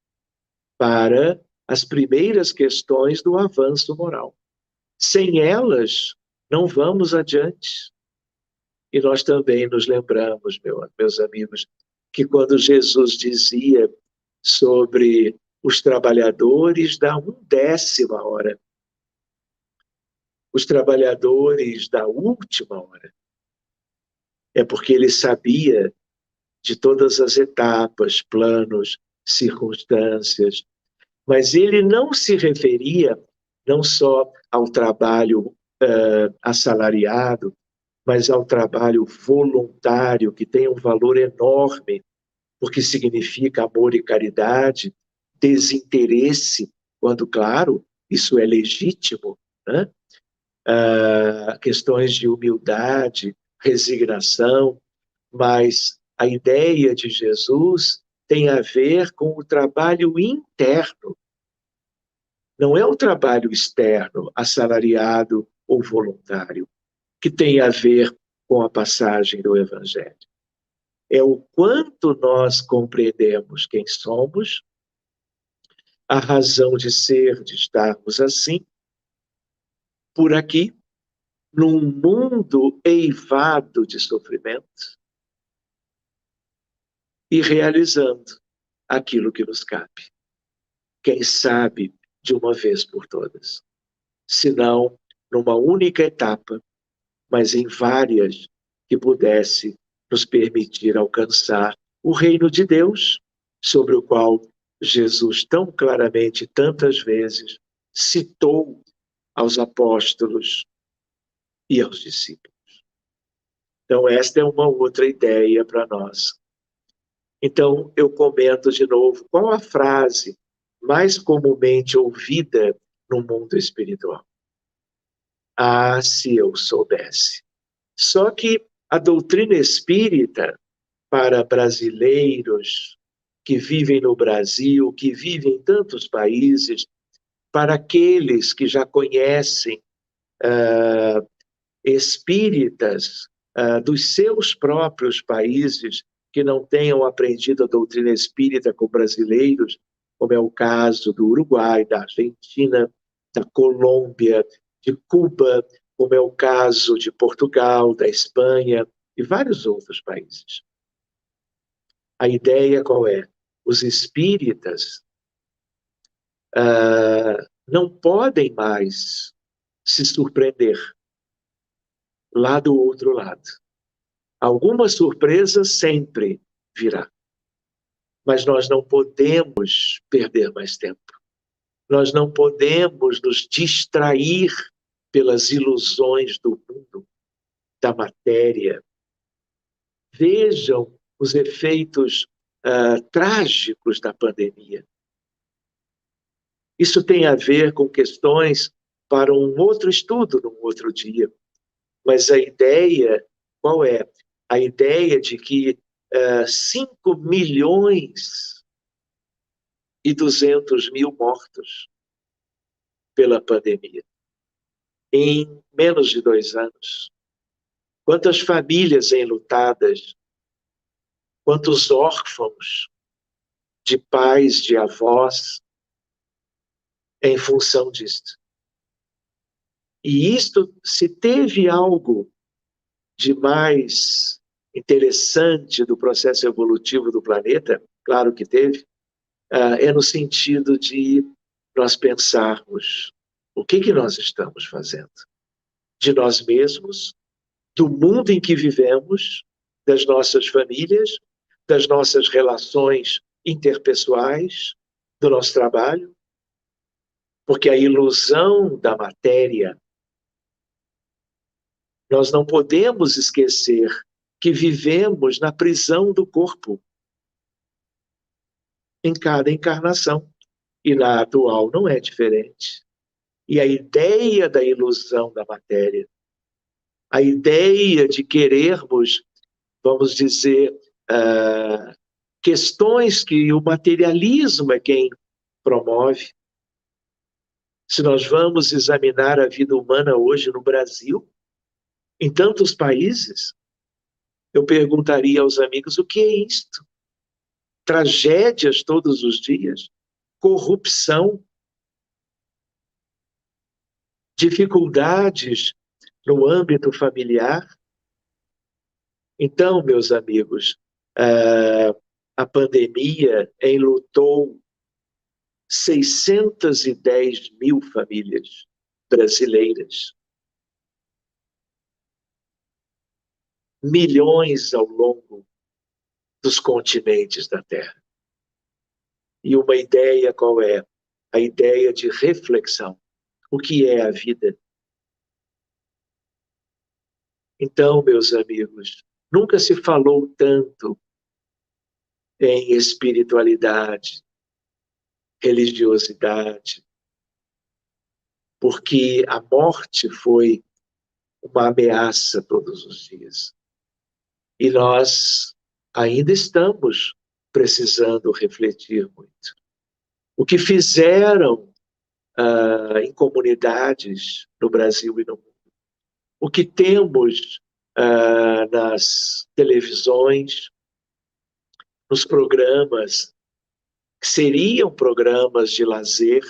para as primeiras questões do avanço moral. Sem elas, não vamos adiante. E nós também nos lembramos, meus amigos, que quando Jesus dizia sobre os trabalhadores da 1/10 hora, os trabalhadores da última hora, é porque ele sabia de todas as etapas, planos, circunstâncias, mas ele não se referia não só ao trabalho assalariado, mas ao trabalho voluntário, que tem um valor enorme, porque significa amor e caridade, desinteresse, quando, claro, isso é legítimo, né? Questões de humildade, resignação, mas a ideia de Jesus tem a ver com o trabalho interno. Não é o trabalho externo, assalariado ou voluntário, que tem a ver com a passagem do Evangelho. É o quanto nós compreendemos quem somos, a razão de ser, de estarmos assim, por aqui, num mundo eivado de sofrimento, e realizando aquilo que nos cabe. Quem sabe de uma vez por todas. Se não, numa única etapa, mas em várias que pudesse nos permitir alcançar o reino de Deus, sobre o qual Jesus tão claramente, tantas vezes, citou aos apóstolos e aos discípulos. Então, esta é uma outra ideia para nós. Então, eu comento de novo, qual a frase mais comumente ouvida no mundo espiritual? Ah, se eu soubesse. Só que a doutrina espírita, para brasileiros que vivem no Brasil, que vivem em tantos países, para aqueles que já conhecem espíritas dos seus próprios países, que não tenham aprendido a doutrina espírita com brasileiros, como é o caso do Uruguai, da Argentina, da Colômbia, de Cuba, como é o caso de Portugal, da Espanha e vários outros países. A ideia qual é? Os espíritas não podem mais se surpreender lá do outro lado. Alguma surpresa sempre virá. Mas nós não podemos perder mais tempo. Nós não podemos nos distrair pelas ilusões do mundo, da matéria. Vejam os efeitos trágicos da pandemia. Isso tem a ver com questões para um outro estudo, num outro dia. Mas a ideia, qual é? A ideia de que 5 milhões e 200 mil mortos pela pandemia em menos de 2 anos. Quantas famílias enlutadas, quantos órfãos de pais, de avós, em função disto. E isto, se teve algo de mais interessante do processo evolutivo do planeta, claro que teve, é no sentido de nós pensarmos o que nós estamos fazendo de nós mesmos, do mundo em que vivemos, das nossas famílias, das nossas relações interpessoais, do nosso trabalho, porque a ilusão da matéria, nós não podemos esquecer que vivemos na prisão do corpo em cada encarnação, e na atual não é diferente. E a ideia da ilusão da matéria, a ideia de querermos, vamos dizer, questões que o materialismo é quem promove. Se nós vamos examinar a vida humana hoje no Brasil, em tantos países, eu perguntaria aos amigos, o que é isto? Tragédias todos os dias, corrupção, dificuldades no âmbito familiar. Então, meus amigos, a pandemia enlutou 610 mil famílias brasileiras. Milhões ao longo dos continentes da Terra. E uma ideia qual é? A ideia de reflexão. O que é a vida? Então, meus amigos, nunca se falou tanto em espiritualidade, religiosidade, porque a morte foi uma ameaça todos os dias. E nós ainda estamos precisando refletir muito. O que fizeram em comunidades no Brasil e no mundo. O que temos nas televisões, nos programas, que seriam programas de lazer,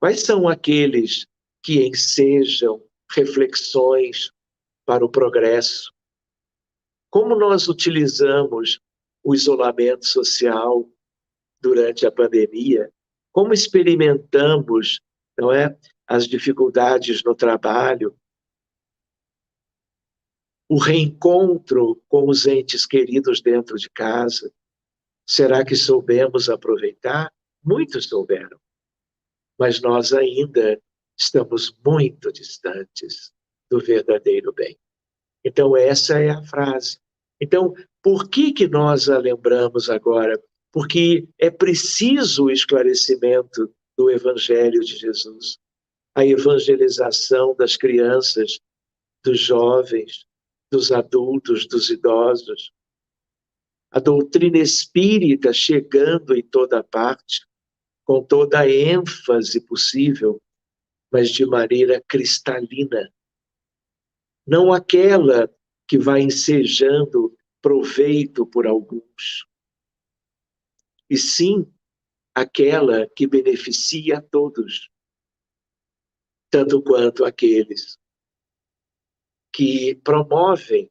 quais são aqueles que ensejam reflexões para o progresso? Como nós utilizamos o isolamento social durante a pandemia? Como experimentamos, não é, as dificuldades no trabalho? O reencontro com os entes queridos dentro de casa? Será que soubemos aproveitar? Muitos souberam, mas nós ainda estamos muito distantes do verdadeiro bem. Então, essa é a frase. Então, por que nós a lembramos agora? Porque é preciso o esclarecimento do Evangelho de Jesus, a evangelização das crianças, dos jovens, dos adultos, dos idosos, a doutrina espírita chegando em toda parte, com toda a ênfase possível, mas de maneira cristalina. Não aquela que vai ensejando proveito por alguns, e sim aquela que beneficia a todos, tanto quanto aqueles que promovem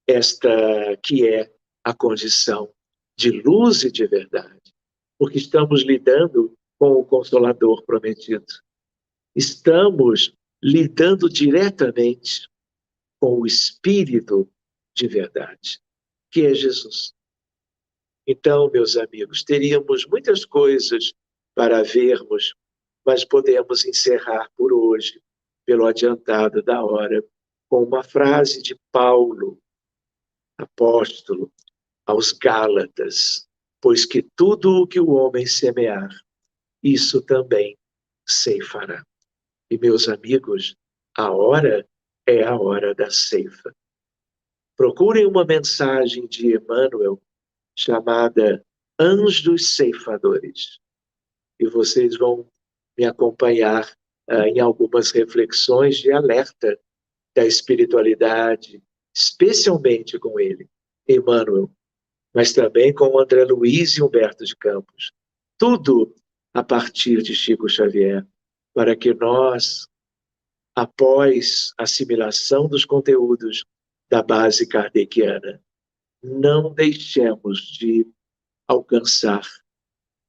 esta que é a condição de luz e de verdade, porque estamos lidando com o Consolador prometido. Estamos lidando diretamente com o Espírito de verdade, que é Jesus. Então, meus amigos, teríamos muitas coisas para vermos, mas podemos encerrar por hoje, pelo adiantado da hora, com uma frase de Paulo, apóstolo, aos Gálatas: pois que tudo o que o homem semear, isso também ceifará. E, meus amigos, a hora é a hora da ceifa. Procurem uma mensagem de Emmanuel chamada Anjos Ceifadores. E vocês vão me acompanhar em algumas reflexões de alerta da espiritualidade, especialmente com ele, Emmanuel, mas também com André Luiz e Humberto de Campos. Tudo a partir de Chico Xavier, para que nós, após a assimilação dos conteúdos da base kardeciana, não deixemos de alcançar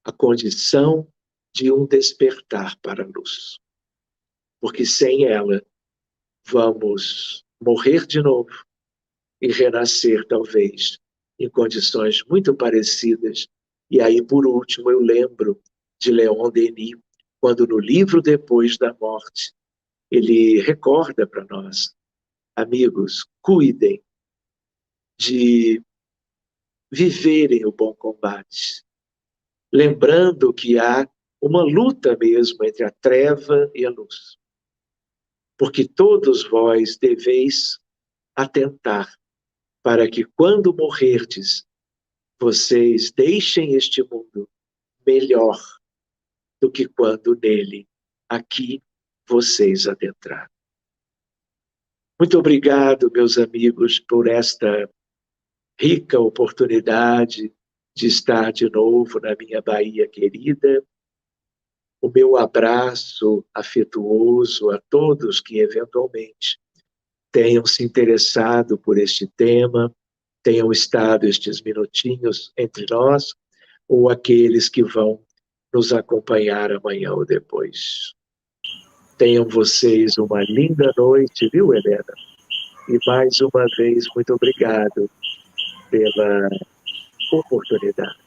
a condição de um despertar para a luz. Porque sem ela, vamos morrer de novo e renascer, talvez, em condições muito parecidas. E aí, por último, eu lembro de Leon Denis, quando no livro Depois da Morte, ele recorda para nós: amigos, cuidem de viverem o bom combate, lembrando que há uma luta mesmo entre a treva e a luz. Porque todos vós deveis atentar para que, quando morrerdes, vocês deixem este mundo melhor do que quando nele, aqui, vocês adentraram. Muito obrigado, meus amigos, por esta rica oportunidade de estar de novo na minha Bahia querida. O meu abraço afetuoso a todos que eventualmente tenham se interessado por este tema, tenham estado estes minutinhos entre nós, ou aqueles que vão nos acompanhar amanhã ou depois. Tenham vocês uma linda noite, viu, Helena? E mais uma vez, muito obrigado pela oportunidade.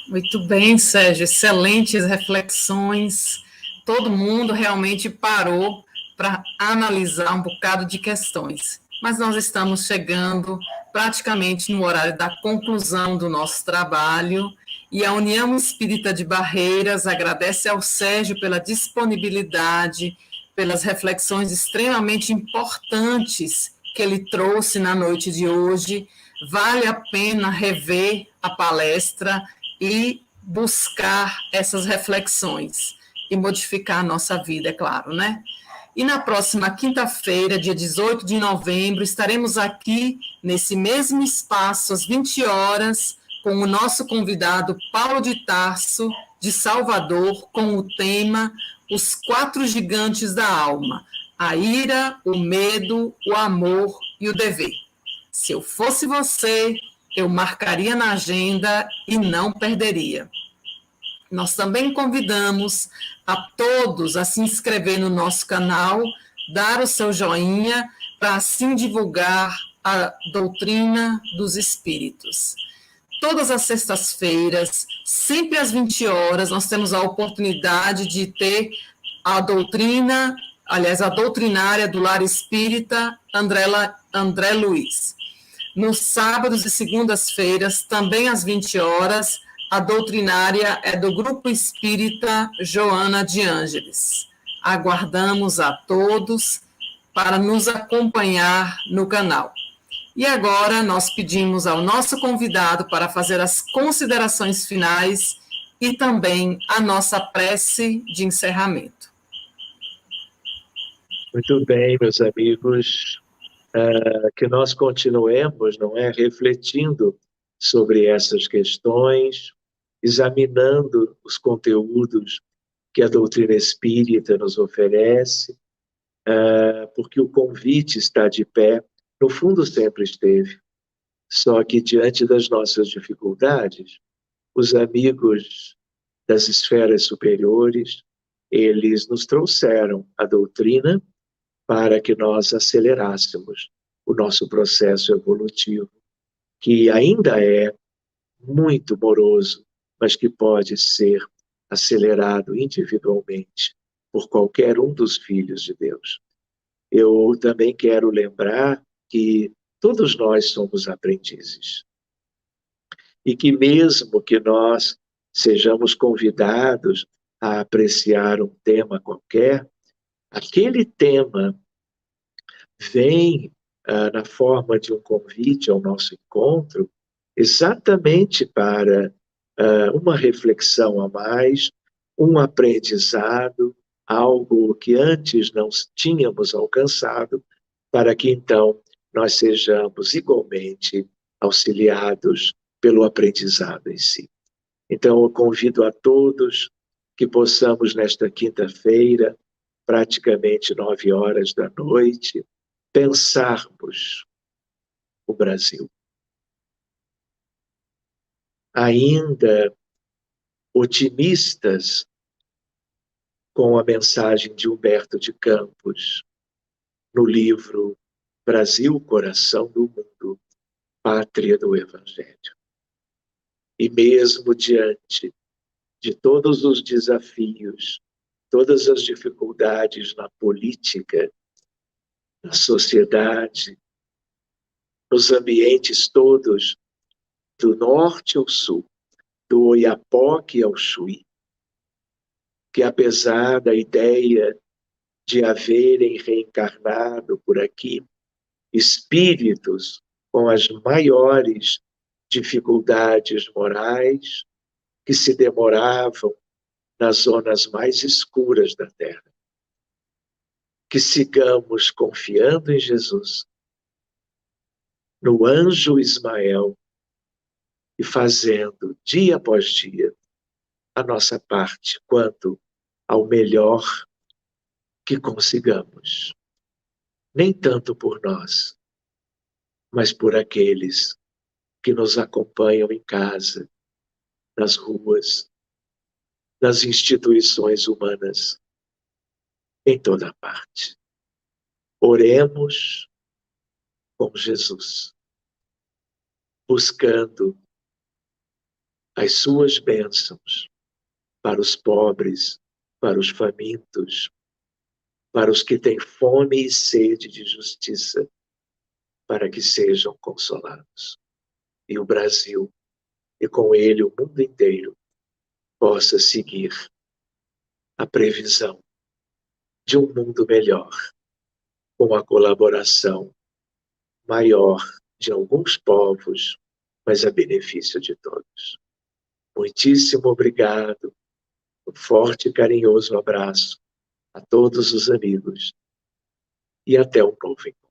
Muito bem, Sérgio, excelentes reflexões. Todo mundo realmente parou para analisar um bocado de questões. Mas nós estamos chegando praticamente no horário da conclusão do nosso trabalho e a União Espírita de Barreiras agradece ao Sérgio pela disponibilidade, pelas reflexões extremamente importantes que ele trouxe na noite de hoje. Vale a pena rever a palestra e buscar essas reflexões e modificar a nossa vida, é claro, né? E na próxima quinta-feira, dia 18 de novembro, estaremos aqui nesse mesmo espaço, às 20 horas, com o nosso convidado Paulo de Tarso, de Salvador, com o tema Os Quatro Gigantes da Alma: a ira, o medo, o amor e o dever. Se eu fosse você, eu marcaria na agenda e não perderia. Nós também convidamos a todos a se inscrever no nosso canal, dar o seu joinha, para assim divulgar a doutrina dos espíritos. Todas as sextas-feiras, sempre às 20 horas, nós temos a oportunidade de ter a doutrina, aliás, a doutrinária do Lar Espírita, André Luiz. Nos sábados e segundas-feiras, também às 20 horas, a doutrinária é do Grupo Espírita Joana de Ângeles. Aguardamos a todos para nos acompanhar no canal. E agora nós pedimos ao nosso convidado para fazer as considerações finais e também a nossa prece de encerramento. Muito bem, meus amigos. Que nós continuemos, não é, refletindo sobre essas questões, examinando os conteúdos que a doutrina espírita nos oferece, porque o convite está de pé, no fundo sempre esteve, só que diante das nossas dificuldades, os amigos das esferas superiores, eles nos trouxeram a doutrina para que nós acelerássemos o nosso processo evolutivo, que ainda é muito moroso, mas que pode ser acelerado individualmente por qualquer um dos filhos de Deus. Eu também quero lembrar que todos nós somos aprendizes. E que mesmo que nós sejamos convidados a apreciar um tema qualquer, aquele tema vem na forma de um convite ao nosso encontro, exatamente para uma reflexão a mais, um aprendizado, algo que antes não tínhamos alcançado, para que então nós sejamos igualmente auxiliados pelo aprendizado em si. Então, eu convido a todos que possamos, nesta quinta-feira, praticamente 9 horas da noite, pensarmos o Brasil. Ainda otimistas com a mensagem de Humberto de Campos, no livro Brasil, Coração do Mundo, Pátria do Evangelho. E mesmo diante de todos os desafios, todas as dificuldades na política, na sociedade, nos ambientes todos, do norte ao sul, do Oiapoque ao Chuí, que apesar da ideia de haverem reencarnado por aqui espíritos com as maiores dificuldades morais, que se demoravam nas zonas mais escuras da Terra. Que sigamos confiando em Jesus, no anjo Ismael, e fazendo, dia após dia, a nossa parte quanto ao melhor que consigamos. Nem tanto por nós, mas por aqueles que nos acompanham em casa, nas ruas, nas instituições humanas, em toda parte. Oremos com Jesus, buscando as suas bênçãos para os pobres, para os famintos, para os que têm fome e sede de justiça, para que sejam consolados. E o Brasil, e com ele o mundo inteiro, possa seguir a previsão de um mundo melhor, com a colaboração maior de alguns povos, mas a benefício de todos. Muitíssimo obrigado, um forte e carinhoso abraço a todos os amigos e até um novo encontro.